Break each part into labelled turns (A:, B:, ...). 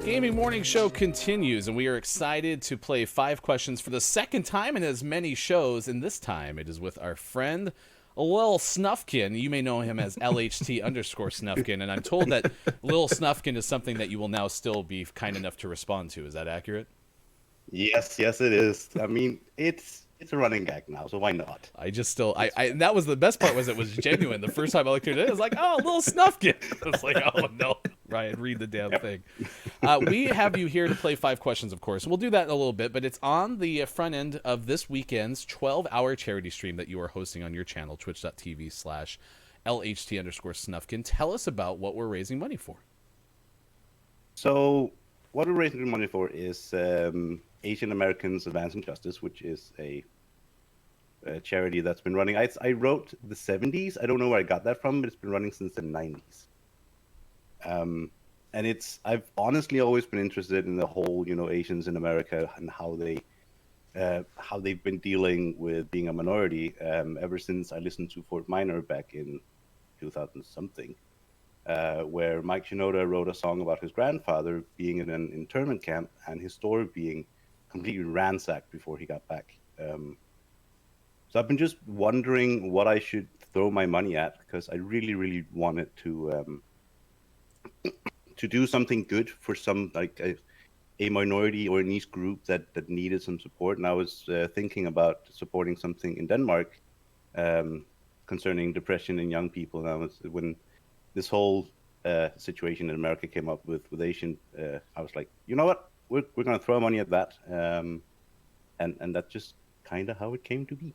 A: Gaming Morning Show continues, and we are excited to play 5 questions for the second time in as many shows, and this time it is with our friend, Lil Snufkin. You may know him as LHT_Snufkin, and I'm told that Lil Snufkin is something that you will now still be kind enough to respond to. Is that accurate?
B: Yes, it is. I mean, it's a running gag now, so why not?
A: That was the best part, was it was genuine. The first time I looked at it, it was like, oh, Lil Snufkin. I was like, oh, no. Ryan, read the damn thing. We have you here to play 5 questions, of course. We'll do that in a little bit, but it's on the front end of this weekend's 12-hour charity stream that you are hosting on your channel, twitch.tv/LHT_Snufkin. Tell us about what we're raising money for.
B: So, what we're raising money for is Asian Americans Advancing Justice, which is a charity that's been running. I wrote the 70s. I don't know where I got that from, but it's been running since the 90s. And I've honestly always been interested in the whole, Asians in America and how they've been dealing with being a minority ever since I listened to Fort Minor back in 2000 something, where Mike Shinoda wrote a song about his grandfather being in an internment camp and his store being completely ransacked before he got back. So I've been just wondering what I should throw my money at, because I really, really wanted to do something good for some, like a minority or a niche group that needed some support. And I was thinking about supporting something in Denmark concerning depression in young people. And when this whole situation in America came up with Asian, I was like, you know what? We're going to throw money at that. And that's just kind of how it came to be.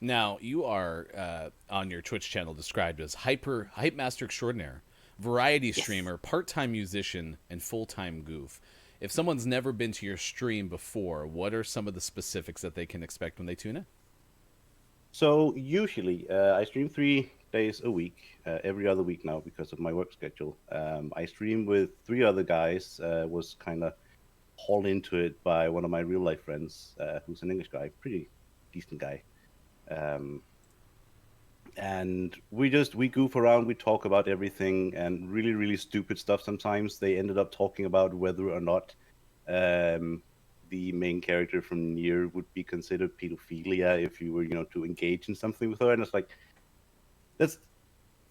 A: Now, you are on your Twitch channel described as Hype Master Extraordinaire, variety streamer, part-time musician, and full-time goof. If someone's never been to your stream before, what are some of the specifics that they can expect when they tune in?
B: So usually I stream 3 days a week, every other week now because of my work schedule. I stream with 3 other guys, was kind of hauled into it by one of my real-life friends, who's an English guy, pretty decent guy. And we goof around, we talk about everything and really, really stupid stuff. Sometimes they ended up talking about whether or not the main character from Nier would be considered pedophilia if you were, to engage in something with her. And it's like, that's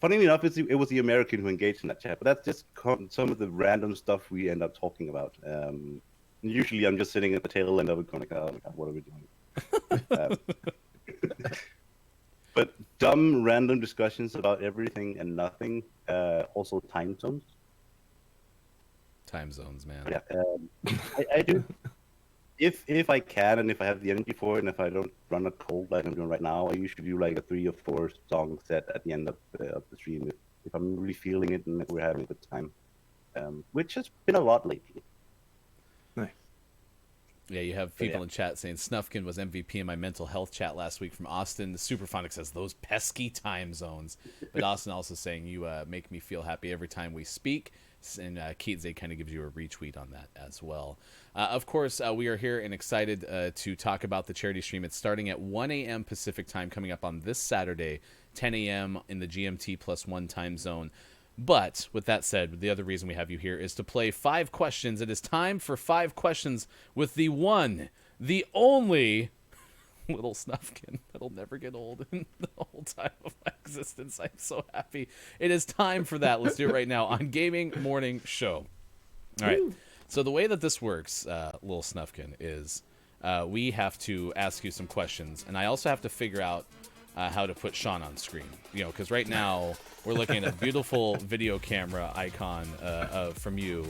B: funny enough, it was the American who engaged in that chat, but that's just some of the random stuff we end up talking about. Usually I'm just sitting at the tail end of it going like, oh my God, what are we doing? But dumb, random discussions about everything and nothing. Also, time zones.
A: Time zones, man.
B: Yeah, I do. If I can, and if I have the energy for it, and if I don't run a cold like I'm doing right now, I usually do like a 3 or 4 song set at the end of the stream if I'm really feeling it and if we're having a good time, which has been a lot lately.
A: Yeah, you have people in chat saying Snufkin was MVP in my mental health chat last week from Austin. The Superphonic says those pesky time zones. But Austin also saying you make me feel happy every time we speak. And Keatze kind of gives you a retweet on that as well. Of course, we are here and excited to talk about the charity stream. It's starting at 1 a.m. Pacific time, coming up on this Saturday, 10 a.m. in the GMT +1 time zone. But with that said, the other reason we have you here is to play 5 questions. It is time for 5 questions with the one, the only Little Snufkin that'll never get old in the whole time of my existence. I'm so happy. It is time for that. Let's do it right now on Gaming Morning Show. All right. So the way that this works, Little Snufkin, is we have to ask you some questions, and I also have to figure out how to put Sean on screen, because right now we're looking at a beautiful video camera icon from you,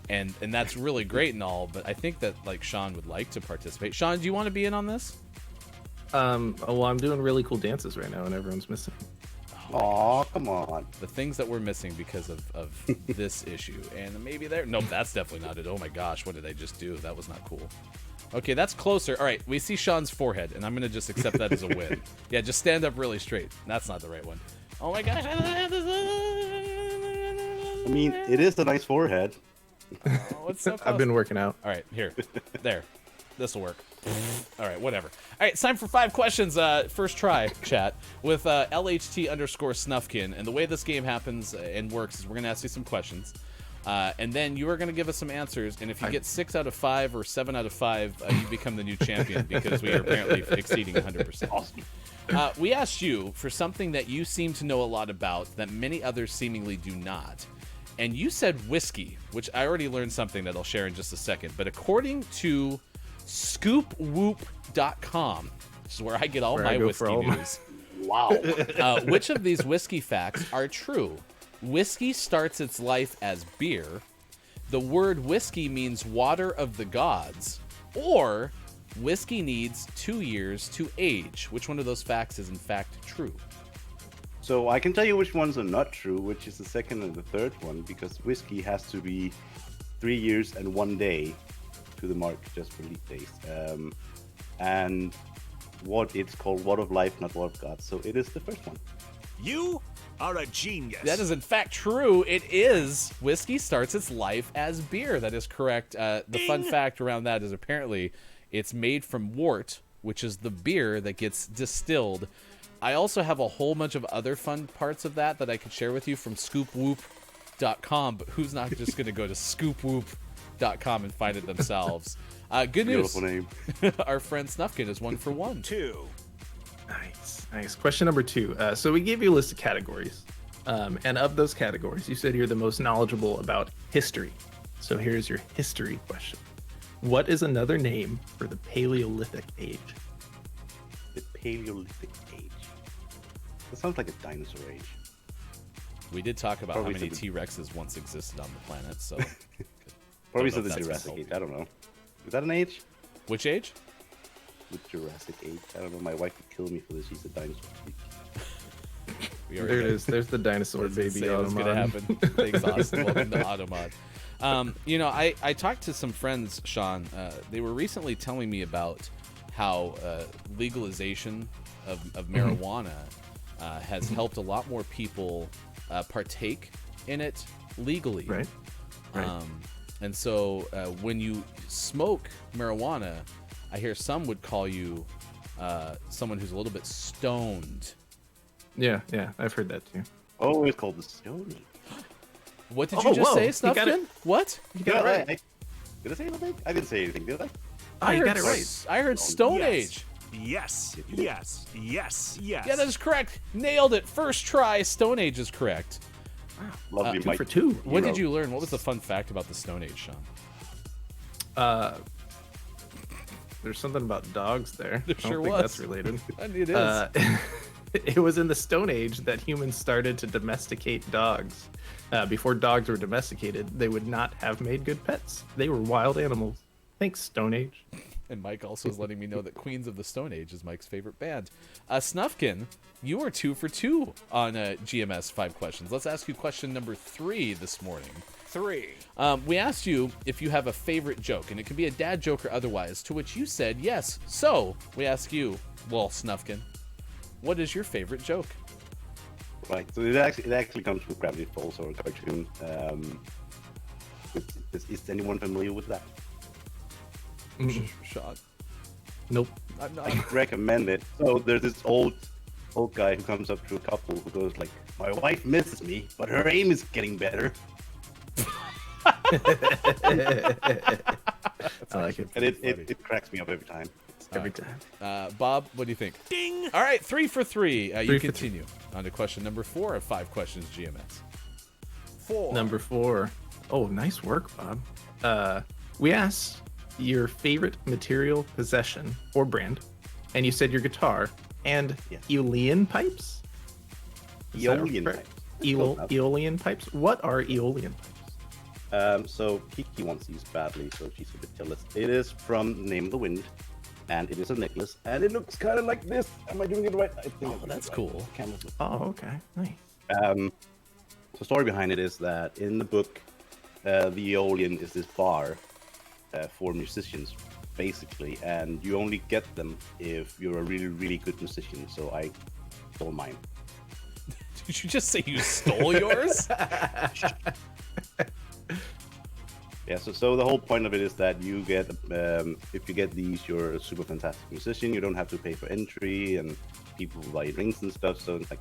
A: and that's really great and all, but I think that Sean would like to participate. Sean, do you want to be in on this?
C: Well, I'm doing really cool dances right now, and everyone's missing.
B: Oh, come on.
A: The things that we're missing because of this issue, and maybe there. No, that's definitely not it. Oh my gosh, what did I just do? That was not cool. Okay, that's closer. All right, we see Sean's forehead, and I'm going to just accept that as a win. Yeah, just stand up really straight. That's not the right one. Oh my gosh.
B: I mean, it is a nice forehead.
A: Oh, it's so close.
C: I've been working out.
A: All right, here. There. This will work. All right, whatever. All right, it's time for 5 questions. First try, chat, with LHT_Snufkin. And the way this game happens and works is we're going to ask you some questions. And then you are going to give us some answers. And if you get 6 out of 5 or 7 out of 5, you become the new champion because we are apparently exceeding 100%.
B: Awesome.
A: We asked you for something that you seem to know a lot about that many others seemingly do not. And you said whiskey, which I already learned something that I'll share in just a second. But according to scoopwhoop.com, which is where I get all my whiskey news.
B: Wow.
A: Which of these whiskey facts are true? Whiskey starts its life as beer. The word whiskey means water of the gods. Or whiskey needs 2 years to age. Which one of those facts is in fact true?
B: So I can tell you which ones are not true, which is the second and the third one, because whiskey has to be 3 years and 1 day to the mark just for leap days. And what it's called water of life, not water of God. So it is the first one.
D: You are a genius.
A: That is in fact true. It is. Whiskey starts its life as beer. That is correct. The fun fact around that is apparently it's made from wort, which is the beer that gets distilled. I also have a whole bunch of other fun parts of that I could share with you from scoopwhoop.com, but who's not just going to go to scoopwhoop.com and find it themselves? Good news.
B: Beautiful name.
A: Our friend Snufkin is 1 for 1.
D: 2.
C: Nice. Question number 2. So we gave you a list of categories. And of those categories, you said you're the most knowledgeable about history. So here's your history question. What is another name for the Paleolithic age?
B: The Paleolithic age. That sounds like a dinosaur age.
A: We did talk about
B: Probably
A: how many
B: said
A: T-Rexes once existed on the planet, so...
B: Probably
A: Don't
B: said
A: know
B: the
A: if that's
B: Jurassic
A: gonna
B: age.
A: help
B: I don't know. Is that an age?
A: Which age?
B: The Jurassic age. I don't know. My wife would kill me for this. She's a dinosaur.
A: We
C: There it is. There's the dinosaur baby
A: What's going to
C: Automod.
A: happen. Thanks, Austin. Welcome to Automod. I talked to some friends, Sean. They were recently telling me about how legalization of marijuana has helped a lot more people partake in it legally.
C: Right.
A: And so when you smoke marijuana, I hear some would call you someone who's a little bit stoned.
C: Yeah, I've heard that too.
B: Oh, it's called the Stony.
A: What did you just
C: whoa.
A: say,
C: You got
A: Snufkin?
C: it.
A: What?
C: You got it right.
B: Did I say anything? I didn't say anything, did I?
C: Oh, you got it right.
A: I heard Stone
D: Yes.
A: Age.
D: Yes. Yes.
A: Yeah, that is correct. Nailed it. First try. Stone Age is correct.
B: Lovely,
C: 2
B: Mike.
C: for 2.
A: What did you learn? What was the fun fact about the Stone Age, Sean?
C: There's something about dogs there.
A: There
C: I don't
A: sure
C: think
A: was.
C: that's related.
A: And it is.
C: It was in the Stone Age that humans started to domesticate dogs. Before dogs were domesticated, they would not have made good pets. They were wild animals. Thanks, Stone Age.
A: And Mike also is letting me know that Queens of the Stone Age is Mike's favorite band. Snufkin, you are 2 for 2 on GMS 5 questions. Let's ask you question number 3 this morning.
D: 3.
A: We asked you if you have a favorite joke, and it could be a dad joke or otherwise, to which you said yes. So, we ask you, well, Snufkin, what is your favorite joke?
B: Right. So it actually comes from Gravity Falls or a cartoon. Is anyone familiar with that?
A: Sean.
C: Nope.
A: I'm not.
B: I recommend it. So there's this old guy who comes up to a couple who goes like, "My wife misses me, but her aim is getting better."
C: I like it.
B: And it cracks me up every time.
C: Every time.
A: Bob, what do you think?
D: Ding.
A: All right, 3 for 3. You
C: 3 for
A: continue. On to question number 4 of 5 questions GMS.
D: 4.
C: Number 4. Oh, nice work, Bob. We asked your favorite material, possession, or brand, and you said your guitar and
B: Yes.
C: Aeolian pipes. Is that
B: Aeolian
C: correct?
B: pipes.
C: Aeolian pipes. What are Aeolian pipes?
B: So Kiki wants these badly, so she's a bit jealous. It is from the Name of the Wind, and it is a necklace, and it looks kind of like this. Am I doing it right? I think I'm doing
A: that's
B: it right.
A: cool.
B: Camera's looking.
C: Oh, okay, nice.
B: The story behind it is that in the book, the Aeolian is this bar for musicians, basically, and you only get them if you're a really, really good musician. So I stole mine.
A: Did you just say you stole yours?
B: Yeah, so the whole point of it is that you get, if you get these, you're a super fantastic musician. You don't have to pay for entry, and people buy rings and stuff. So it's like,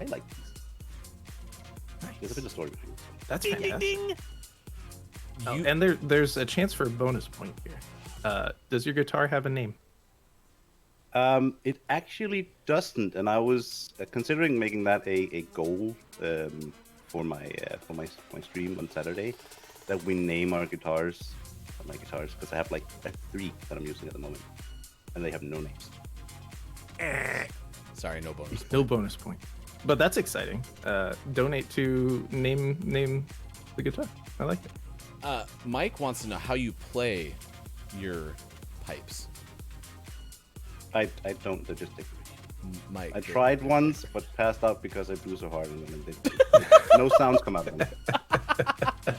B: I like these. There's a bit of story behind it.
C: That's
D: Ding, ding,
C: fantastic.
D: ding.
C: And there's a chance for a bonus point here. Does your guitar have a name?
B: It actually doesn't, and I was considering making that a goal for my stream on Saturday, that we name our guitars, my guitars, because I have three that I'm using at the moment, and they have no names.
A: Sorry, no bonus.
C: No bonus point. But that's exciting. Donate to name the guitar. I like it.
A: Mike wants to know how you play your pipes.
B: I don't. They're just decoration.
A: Mike,
B: I tried once, but passed out because I blew so hard and no sounds come out of them.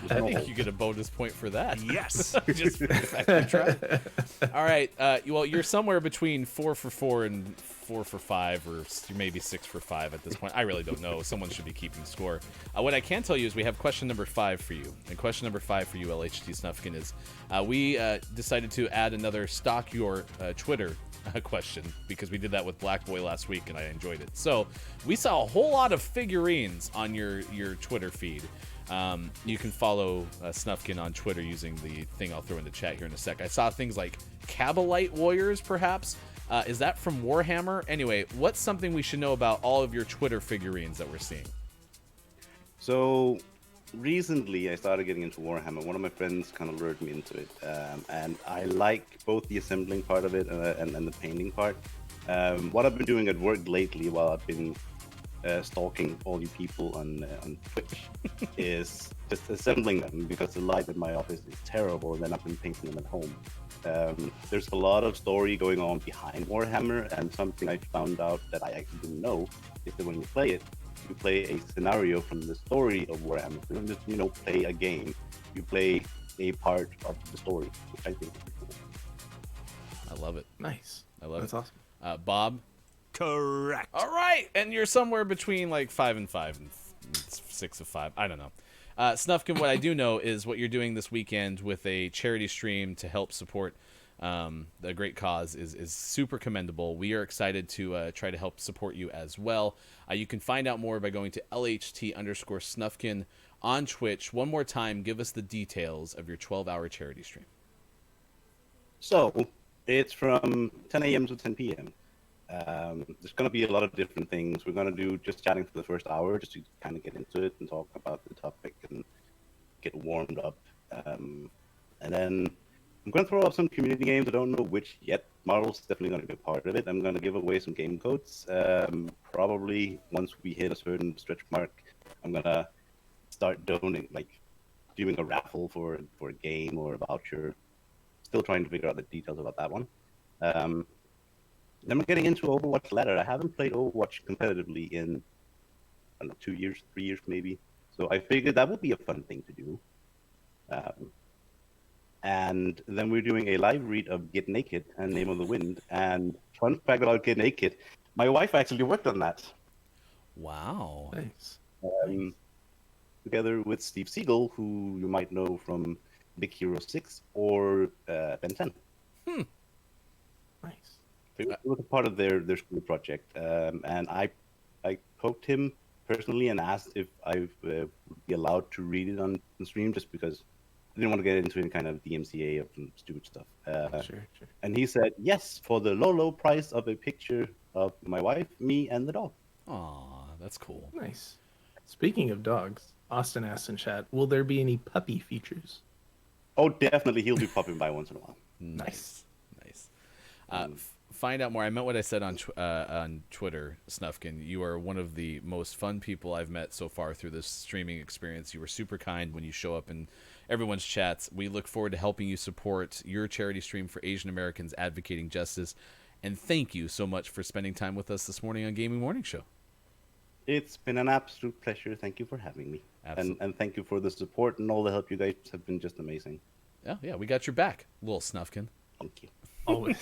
A: I think you get a bonus point for that.
D: Yes.
A: Just for the fact you tried. All right. Well, you're somewhere between 4 for 4 and 4 for 5, or maybe 6 for 5 at this point. I really don't know. Someone should be keeping score. What I can tell you is we have question number 5 for you. And question number 5 for you, LHT Snufkin, is we decided to add another stalk your Twitter question, because we did that with Black Boy last week and I enjoyed it. So we saw a whole lot of figurines on your Twitter feed. You can follow Snufkin on Twitter using the thing I'll throw in the chat here in a sec. I saw things like Cabalite Warriors, perhaps. Is that from Warhammer? Anyway, what's something we should know about all of your Twitter figurines that we're seeing?
B: So recently I started getting into Warhammer. One of my friends kind of lured me into it, and I like both the assembling part of it and the painting part. What I've been doing at work lately, while I've been stalking all you people on Twitch, is just assembling them, because the light in my office is terrible, and then I've been painting them at home. There's a lot of story going on behind Warhammer, and something I found out that I actually didn't know is that when you play it, you play a scenario from the story of Warhammer. You don't just, play a game. You play a part of the story, which I think is pretty cool.
A: I love it.
C: Nice.
A: I love
C: That's
A: it.
C: awesome.
A: Bob?
D: Correct.
A: All right. And you're somewhere between 5 and 5 and 6 of 5. I don't know. Snufkin, what I do know is what you're doing this weekend with a charity stream to help support the great cause is super commendable. We are excited to try to help support you as well. You can find out more by going to LHT_Snufkin on Twitch. One more time, give us the details of your 12-hour charity stream.
B: So it's from 10 a.m. to 10 p.m. There's going to be a lot of different things. We're going to do just chatting for the first hour, just to kind of get into it and talk about the topic and get warmed up. And then I'm going to throw up some community games. I don't know which yet. Marvel's definitely going to be a part of it. I'm going to give away some game codes. Probably once we hit a certain stretch mark, I'm going to start doing a raffle for a game or a voucher. Still trying to figure out the details about that one. Then I'm getting into Overwatch ladder. I haven't played Overwatch competitively in, I don't know, 2 years, 3 years maybe. So I figured that would be a fun thing to do. And then we're doing a live read of Get Naked and Name of the Wind. And fun fact about Get Naked, my wife actually worked on that.
A: Wow.
C: Nice.
B: Together with Steve Siegel, who you might know from Big Hero 6 or Ben 10.
C: Nice.
B: It was a part of their school project, and I poked him personally and asked if I would be allowed to read it on stream, just because I didn't want to get into any kind of DMCA of some stupid stuff.
C: Sure.
B: And he said yes for the low price of a picture of my wife, me, and the dog.
A: Aw, that's cool.
C: Nice. Speaking of dogs, Austin asked in chat, will there be any puppy features?
B: Oh, definitely, he'll be popping by once in a while.
A: Nice. Find out more. I meant what I said on Twitter, Snufkin. You are one of the most fun people I've met so far through this streaming experience. You were super kind when you show up in everyone's chats. We look forward to helping you support your charity stream for Asian Americans advocating justice. And thank you so much for spending time with us this morning on Gaming Morning Show.
B: It's been an absolute pleasure. Thank you for having me.
A: Absolutely.
B: And thank you for the support and all the help. You guys have been just amazing.
A: Yeah, we got your back, little Snufkin.
B: Thank you.
C: Always.